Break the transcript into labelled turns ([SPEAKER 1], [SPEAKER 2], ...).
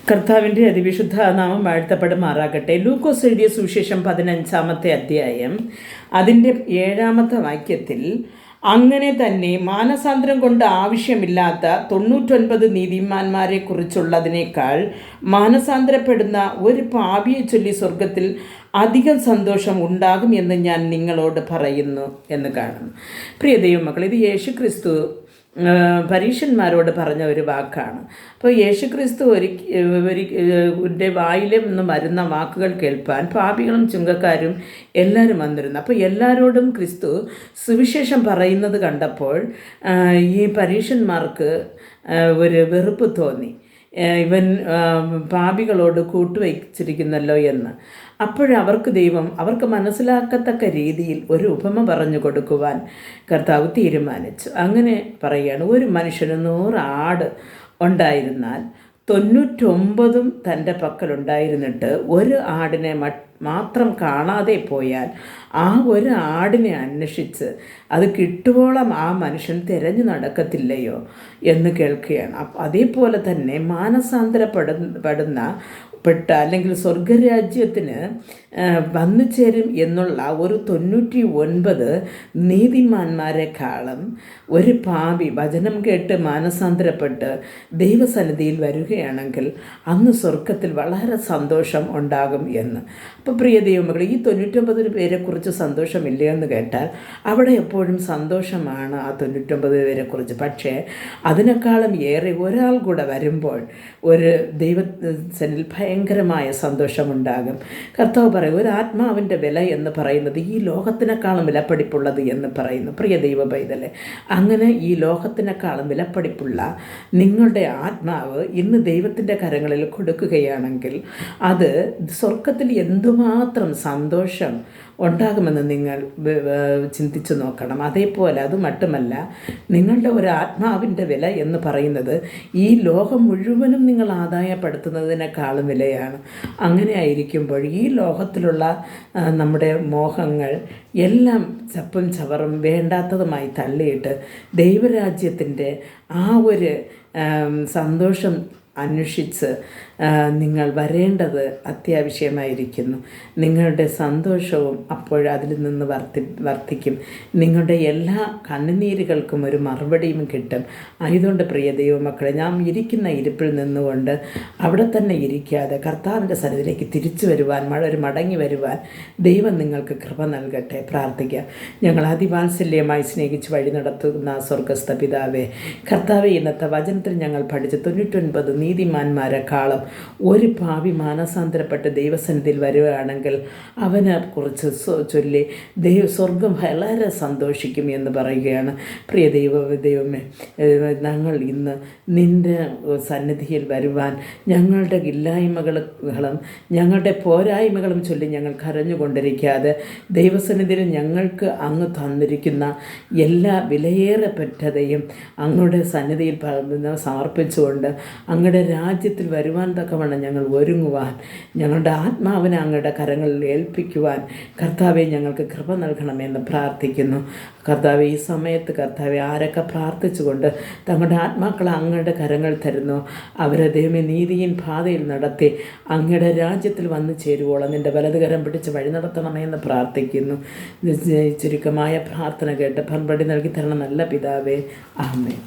[SPEAKER 1] കർത്താവിൻ്റെ അതിവിശുദ്ധ നാമം വാഴ്ത്തപ്പെടുമാറാകട്ടെ. ലൂക്കോസ് എഴുതിയ സുവിശേഷം 15-ാമത്തെ അധ്യായം അതിൻ്റെ 7-ാമത്തെ വാക്യത്തിൽ, അങ്ങനെ തന്നെ മാനസാന്തരം കൊണ്ട് ആവശ്യമില്ലാത്ത 99 നീതിമാന്മാരെ കുറിച്ചുള്ളതിനേക്കാൾ മാനസാന്തരപ്പെടുന്ന ഒരു പാപിയെ ചൊല്ലി സ്വർഗത്തിൽ അധികം സന്തോഷം ഉണ്ടാകും എന്ന് ഞാൻ നിങ്ങളോട് പറയുന്നു എന്ന് കാണുന്നു. പ്രിയ ദൈവമക്കൾ, ഇത് യേശുക്രിസ്തു പരീശന്മാരോട് പറഞ്ഞ ഒരു വാക്കാണ്. അപ്പോൾ യേശുക്രിസ്തു ഒരിക്കൽ വായിൽ നിന്ന് വരുന്ന വാക്കുകൾ കേൾപ്പാൻ പാപികളും ചുങ്കക്കാരും എല്ലാവരും വന്നിരുന്നു. അപ്പോൾ എല്ലാവരോടും ക്രിസ്തു സുവിശേഷം പറയുന്നത് കണ്ടപ്പോൾ ഈ പരീശന്മാർക്ക് ഒരു വെറുപ്പ് തോന്നി. ഇവൻ പാപികളോട് കൂട്ടുവച്ചിരിക്കുന്നല്ലോ എന്ന്. അപ്പോഴവർക്ക് ദൈവം അവർക്ക് മനസ്സിലാക്കത്തക്ക രീതിയിൽ ഒരു ഉപമ പറഞ്ഞു കൊടുക്കുവാൻ കർത്താവ് തീരുമാനിച്ചു. അങ്ങനെ പറയുകയാണ്, ഒരു മനുഷ്യന് 100 ആട് ഉണ്ടായിരുന്നാൽ 99 തൻ്റെ പക്കലുണ്ടായിരുന്നിട്ട് ഒരു ആടിനെ മാത്രം കാണാതെ പോയാൽ ആ ഒരു ആടിനെ അന്വേഷിച്ച് അത് കിട്ടുവോളം ആ മനുഷ്യൻ തിരഞ്ഞു നടക്കത്തില്ലയോ എന്ന് കേൾക്കുകയാണ്. അതേപോലെ തന്നെ അല്ലെങ്കിൽ സ്വർഗരാജ്യത്തിന് വന്നു ചേരും എന്നുള്ള ഒരു 99 നീതിമാന്മാരെക്കാളും ഒരു പാപി വചനം കേട്ട് മാനസാന്തരപ്പെട്ട് ദൈവസന്നിധിയിൽ വരികയാണെങ്കിൽ അന്ന് സ്വർഗത്തിൽ വളരെ സന്തോഷം ഉണ്ടാകും എന്ന്. അപ്പോൾ പ്രിയ ദൈവമക്കളെ, ഈ 99 പേരെക്കുറിച്ച് സന്തോഷമില്ല എന്ന് കേട്ടാൽ അവിടെ എപ്പോഴും സന്തോഷമാണ് ആ 99 പേരെക്കുറിച്ച്. പക്ഷേ അതിനേക്കാളും ഏറെ ഒരാൾ കൂടെ വരുമ്പോൾ ഒരു ദൈവസന്നിധിയിൽ ഭയങ്കരമായ സന്തോഷമുണ്ടാകും. കർത്താവ് പറയും, ഒരു ആത്മാവിൻ്റെ വില എന്ന് പറയുന്നത് ഈ ലോകത്തിനേക്കാളും വിലപിടിപ്പുള്ളത് എന്ന് പറയുന്നു. പ്രിയ ദൈവ പൈതലെ, അങ്ങനെ ഈ ലോകത്തിനേക്കാളും വിലപിടിപ്പുള്ള നിങ്ങളുടെ ആത്മാവ് ഇന്ന് ദൈവത്തിൻ്റെ കരങ്ങളിൽ കൊടുക്കുകയാണെങ്കിൽ അത് സ്വർഗത്തിൽ എന്തുമാത്രം സന്തോഷം ഉണ്ടാകുമെന്ന് നിങ്ങൾ ചിന്തിച്ചു നോക്കണം. അതേപോലെ അത് മറ്റുമല്ല, നിങ്ങളുടെ ഒരു ആത്മാവിൻ്റെ വില എന്ന് പറയുന്നത് ഈ ലോകം മുഴുവനും നിങ്ങൾ ആദായപ്പെടുത്തുന്നതിനേക്കാളും വിലയാണ്. അങ്ങനെ ആയിരിക്കുമ്പോൾ ഈ ലോകത്തിലുള്ള നമ്മുടെ മോഹങ്ങൾ എല്ലാം ചപ്പും ചവറും വേണ്ടാത്തതുമായി തള്ളിയിട്ട് ദൈവരാജ്യത്തിൻ്റെ ആ ഒരു സന്തോഷം അന്വേഷിച്ച് നിങ്ങൾ വരേണ്ടത് അത്യാവശ്യമായിരിക്കുന്നു. നിങ്ങളുടെ സന്തോഷവും അപ്പോൾ അതിൽ നിന്ന് വർദ്ധിക്കും. നിങ്ങളുടെ എല്ലാ കണ്ണുനീരുകൾക്കും ഒരു മറുപടിയും കിട്ടും. ആയതുകൊണ്ട് പ്രിയ ദൈവമക്കളെ, നാം ഇരിക്കുന്ന ഇരിപ്പിൽ നിന്നുകൊണ്ട് അവിടെ തന്നെ ഇരിക്കാതെ കർത്താവിൻ്റെ സന്നിധിയിലേക്ക് തിരിച്ചു വരുവാൻ, മടങ്ങി വരുവാൻ ദൈവം നിങ്ങൾക്ക് കൃപ നൽകട്ടെ. പ്രാർത്ഥിക്കാം. ഞങ്ങൾ അതിവാത്സല്യമായി സ്നേഹിച്ച് വഴി നടത്തുന്ന സ്വർഗസ്ഥ പിതാവേ, കർത്താവെ, ഇന്നത്തെ വചനത്തിൽ ഞങ്ങൾ പഠിച്ച 99 നീതിമാന്മാരെക്കാളും ഒരു പാപി മാനസാന്തരപ്പെട്ട് ദൈവസന്നിധിയിൽ വരികയാണെങ്കിൽ അവനെ കുറിച്ച് ചൊല്ലി സ്വർഗം വളരെ സന്തോഷിക്കും എന്ന് പറയുകയാണ്. പ്രിയ ദൈവമേ, ഞങ്ങൾ ഇന്ന് നിൻ്റെ സന്നിധിയിൽ വരുവാൻ ഞങ്ങളുടെ ഇല്ലായ്മകളും ഞങ്ങളുടെ പോരായ്മകളും ചൊല്ലി ഞങ്ങൾ കരഞ്ഞുകൊണ്ടിരിക്കാതെ ദൈവസന്നിധിയിൽ ഞങ്ങൾക്ക് അങ്ങ് തന്നിരിക്കുന്ന എല്ലാ വിലയേറപ്പെട്ടതയും അങ്ങയുടെ സന്നിധിയിൽ സമർപ്പിച്ചുകൊണ്ട് അങ്ങയുടെ രാജ്യത്തിൽ വരുവാൻ തക്കവണ്ണം ഞങ്ങൾ ഒരുങ്ങുവാൻ, ഞങ്ങളുടെ ആത്മാവിനെ അങ്ങയുടെ കരങ്ങളിൽ ഏൽപ്പിക്കുവാൻ കർത്താവെ ഞങ്ങൾക്ക് കൃപ നൽകണമെന്ന് പ്രാർത്ഥിക്കുന്നു. കർത്താവെ, ഈ സമയത്ത് കർത്താവെ, ആരൊക്കെ പ്രാർത്ഥിച്ചുകൊണ്ട് തങ്ങളുടെ ആത്മാക്കളെ അങ്ങയുടെ കരങ്ങൾ തരുന്നു അവരെ ദൈവമേ നീതിயின் പാതയിൽ നടത്തി അങ്ങയുടെ രാജ്യത്തിൽ വന്നു ചേരുവോളം നിൻ്റെ വലതുകരം പിടിച്ച് വഴി നടത്തണമെന്ന് പ്രാർത്ഥിക്കുന്നു. ചുരുക്കമായ പ്രാർത്ഥന കേട്ട് മറുപടി നൽകി തരണം നല്ല പിതാവേ. ആമേൻ.